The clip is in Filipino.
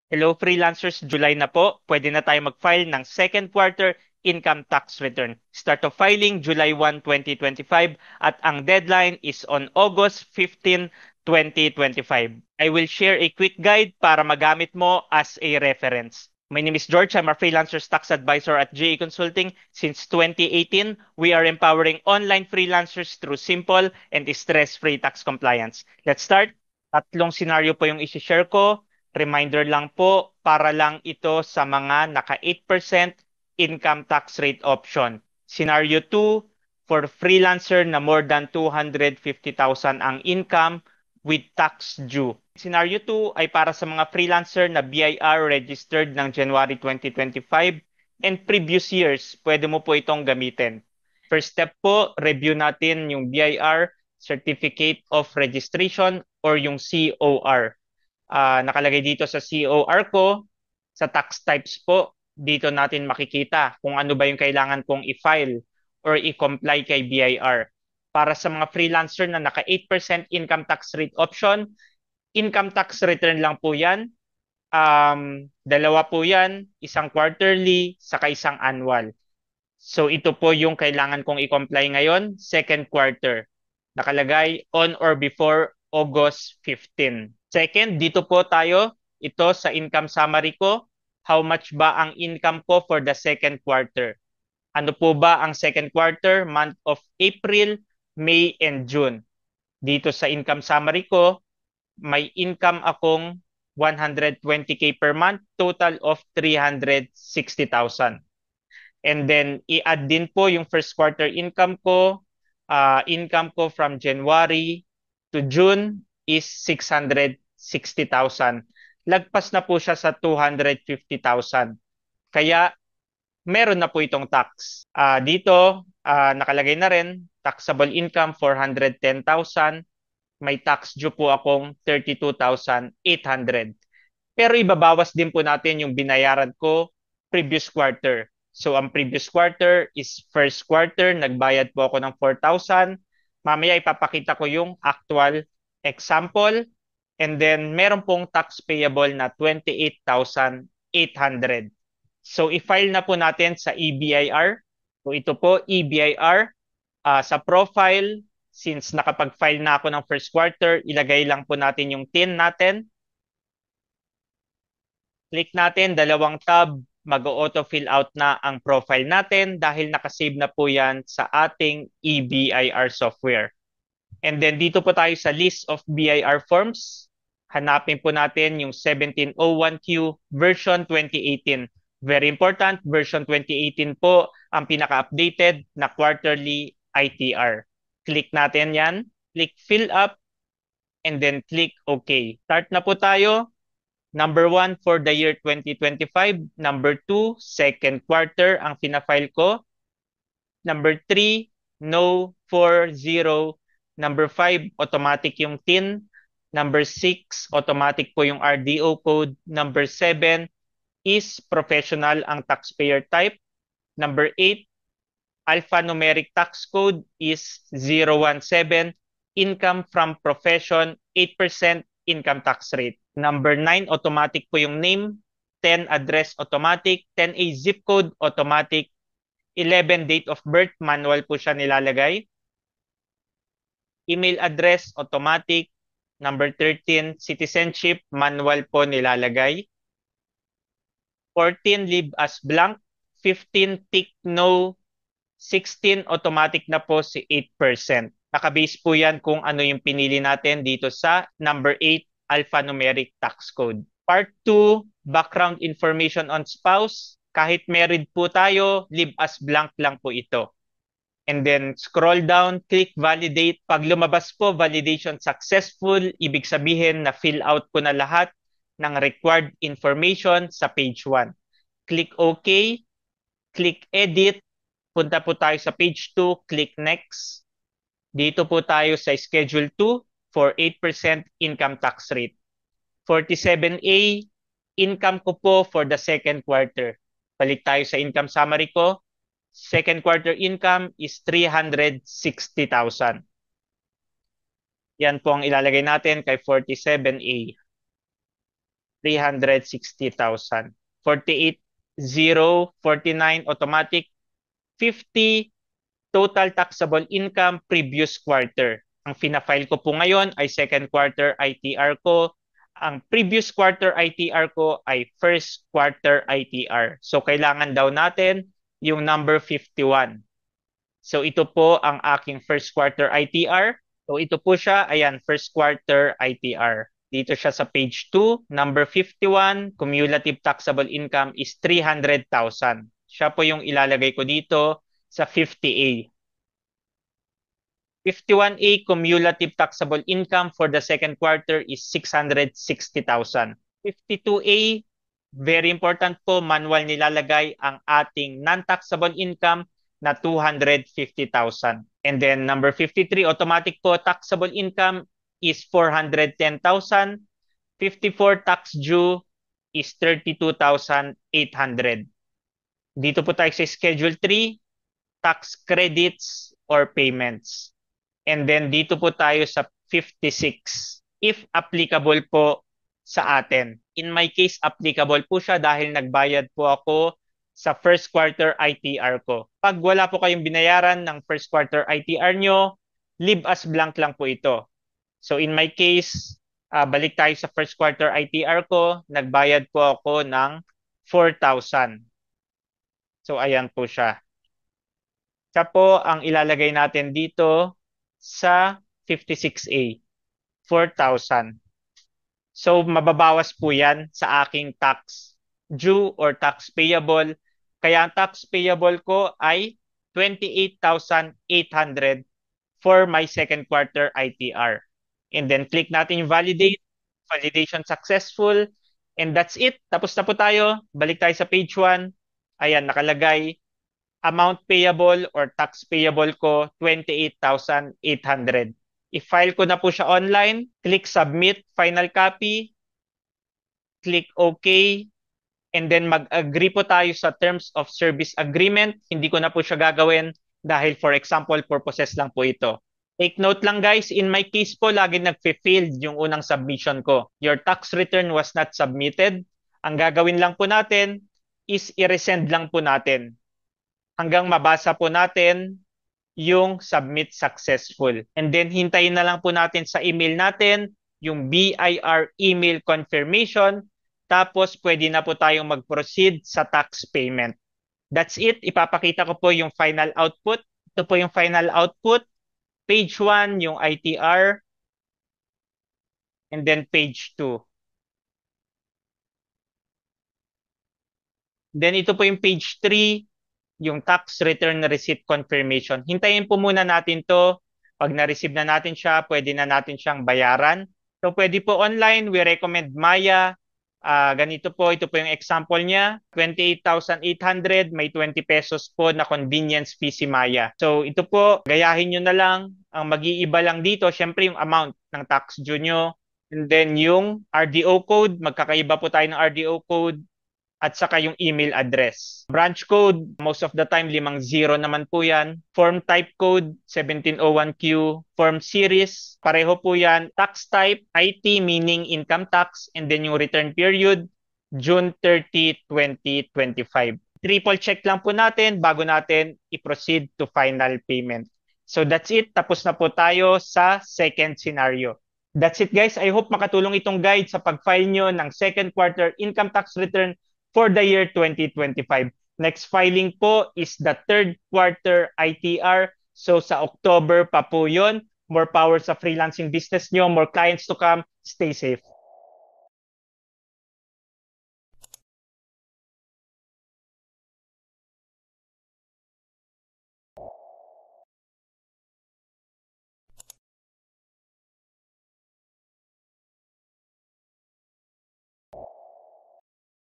Hello freelancers, July na po. Pwede na tayo mag-file ng second quarter income tax return. Start of filing July 1, 2025 at ang deadline is on August 15, 2025. I will share a quick guide para magamit mo as a reference. My name is George. I'm a freelancer's tax advisor at GA Consulting. Since 2018, we are empowering online freelancers through simple and stress-free tax compliance. Let's start. Tatlong scenario po yung isi-share ko. Reminder lang po, para lang ito sa mga naka 8% income tax rate option. Scenario 2, for freelancer na more than 250,000 ang income with tax due. Scenario 2 ay para sa mga freelancer na BIR registered ng January 2025 and previous years. Pwede mo po itong gamitin. First step po, review natin yung BIR Certificate of Registration or yung COR. Nakalagay dito sa COR ko, sa tax types po, dito natin makikita kung ano ba yung kailangan kong i-file or i-comply kay BIR. Para sa mga freelancer na naka 8% income tax rate option, income tax return lang po yan. Dalawa po yan, isang quarterly, saka isang annual. So ito po yung kailangan kong i-comply ngayon, second quarter. Nakalagay on or before August 15. Second, dito po tayo, ito sa income summary ko, how much ba ang income ko for the second quarter? Ano po ba ang second quarter? Month of April, May, and June. Dito sa income summary ko, may income akong 120K per month, total of 360,000. And then, i-add din po yung first quarter income ko. Income ko from January to June is 660,000. Lagpas na po siya sa 250,000. Kaya, meron na po itong tax. Dito, nakalagay na rin, taxable income 410,000. May tax due po akong 32,800. Pero ibabawas din po natin yung binayaran ko previous quarter. So ang previous quarter is first quarter, nagbayad po ako ng 4,000. Mamaya ipapakita ko yung actual example. And then meron pong tax payable na 28,800. So i-file na po natin sa EBIR. So ito po, EBIR. Sa profile, since nakapag-file na ako ng first quarter, ilagay lang po natin yung TIN natin. Click natin, dalawang tab, mag-auto fill out na ang profile natin dahil nakasave na po yan sa ating EBIR software. And then dito po tayo sa list of BIR forms. Hanapin po natin yung 1701Q version 2018. Very important, version 2018 po ang pinaka-updated na quarterly ITR. Click natin yan, click fill up, and then click OK. Start na po tayo. Number 1 for the year 2025. Number 2, second quarter ang fina-file ko. Number 3, no 40. Number 5, automatic yung TIN. Number 6, automatic po yung RDO code. Number 7 is professional ang taxpayer type. Number 8, alphanumeric tax code is 017. Income from profession, 8% income tax rate. Number 9, automatic po yung name. 10, address automatic. 10A, zip code automatic. 11, date of birth, manual po siya nilalagay. Email address, automatic. Number 13, citizenship, manual po nilalagay. 14, leave as blank. 15, tick no. 16, automatic na po si 8%. Nakabase po yan kung ano yung pinili natin dito sa number 8, alphanumeric tax code. Part 2, background information on spouse. Kahit married po tayo, leave as blank lang po ito. And then scroll down, click validate. Pag lumabas po, validation successful, ibig sabihin na fill out ko na lahat ng required information sa page 1. Click OK, click edit, punta po tayo sa page 2, click next. Dito po tayo sa schedule 2 for 8% income tax rate. 47A, income ko po for the second quarter. Balik tayo sa income summary ko. Second quarter income is 360,000. Yan po ang ilalagay natin kay 47A. 360,000. 48,049 automatic. 50 total taxable income previous quarter. Ang fina-file ko po ngayon ay second quarter ITR ko. Ang previous quarter ITR ko ay first quarter ITR. So kailangan daw natin yung number 51. So ito po ang aking first quarter ITR. So ito po siya, ayan, first quarter ITR. Dito siya sa page 2, number 51, cumulative taxable income is 300,000. Siya po yung ilalagay ko dito sa 50A. 51A cumulative taxable income for the second quarter is 660,000. 52A, very important po, manual nilalagay ang ating non-taxable income na 250,000. And then number 53, automatic po, taxable income is 410,000. 54 tax due is 32,800. Dito po tayo sa Schedule 3, tax credits or payments. And then dito po tayo sa 56, if applicable po sa atin. In my case, applicable po siya dahil nagbayad po ako sa first quarter ITR ko. Pag wala po kayong binayaran ng first quarter ITR nyo, leave as blank lang po ito. So in my case, balik tayo sa first quarter ITR ko, nagbayad po ako ng 4,000. So ayan po siya. Siya po ang ilalagay natin dito sa 56A, 4,000. So mababawas po yan sa aking tax due or tax payable. Kaya ang tax payable ko ay 28,800 for my second quarter ITR. And then click natin yung validate, validation successful, and that's it. Tapos na po tayo. Balik tayo sa page 1. Ayan, nakalagay amount payable or tax payable ko 28,800. I-file ko na po siya online, click submit final copy, click OK, and then mag-agree po tayo sa terms of service agreement. Hindi ko na po siya gagawin dahil for example purposes lang po ito. Take note lang guys, in my case po lagi nagfe-failed yung unang submission ko. Your tax return was not submitted. Ang gagawin lang po natin is i-resend lang po natin hanggang mabasa po natin yung submit successful. And then hintayin na lang po natin sa email natin yung BIR email confirmation. Tapos pwede na po tayong mag-proceed sa tax payment. That's it. Ipapakita ko po yung final output. Ito po yung final output. Page 1, yung ITR. And then page 2. Then ito po yung page 3. Yung tax return receipt confirmation. Hintayin po muna natin to. Pag na-receive na natin siya, pwede na natin siyang bayaran. So pwede po online, we recommend Maya. Ganito po, ito po yung example niya. 28,800, may 20 pesos po na convenience fee si Maya. So ito po, gayahin nyo na lang. Ang mag-iiba lang dito, syempre yung amount ng tax due nyo. And then yung RDO code, magkakaiba po tayo ng RDO code. At saka yung email address. Branch code, most of the time 50 naman po yan. Form type code, 1701Q. Form series, pareho po yan. Tax type, IT meaning income tax. And then yung return period, June 30, 2025. Triple check lang po natin bago natin i-proceed to final payment. So that's it. Tapos na po tayo sa second scenario. That's it guys. I hope makatulong itong guide sa pag-file nyo ng second quarter income tax return for the year 2025. Next filing po is the third quarter ITR. So sa October pa po yun. More power sa freelancing business nyo, more clients to come. Stay safe.